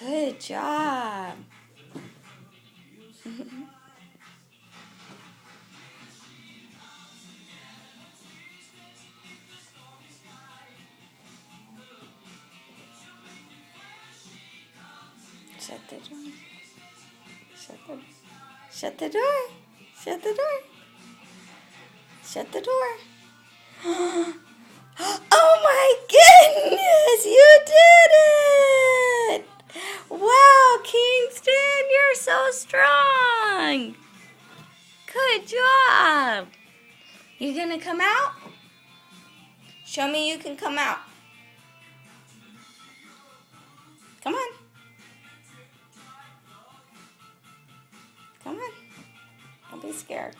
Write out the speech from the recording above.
Good job. Shut the door. Shut the door. Shut the door. Shut the door. Shut the door. Oh my goodness, you did it! Wow, Kingston, you're so strong. Good job. You gonna come out? Show me you can come out. Come on. Come on. Don't be scared.